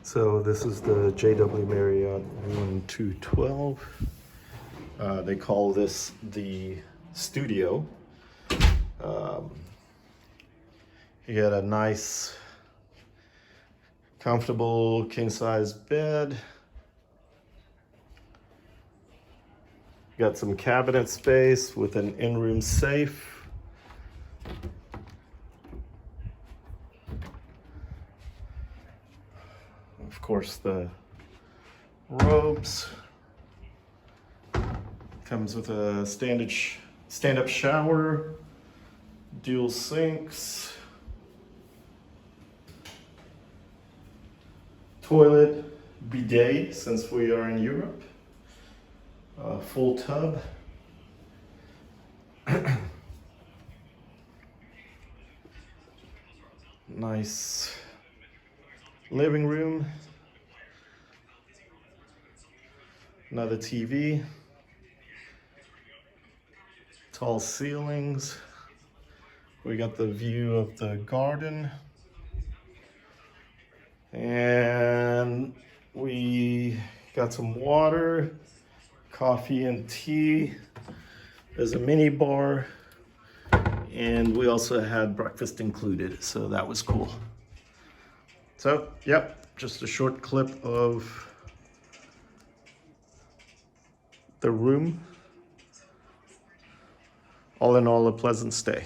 So this is the JW Marriott room 212. They call this the studio. You got a nice, comfortable king-size bed. Got some cabinet space with an in-room safe. Of course, the robes. Comes with a stand-up shower, dual sinks, toilet, bidet since we are in Europe, full tub. Nice living room. Another TV. Tall ceilings. We got the view of the garden. And we got some water, coffee and tea. There's a mini bar. And we also had breakfast included, so that was cool. So, yep, just a short clip of the room. All in all, a pleasant stay.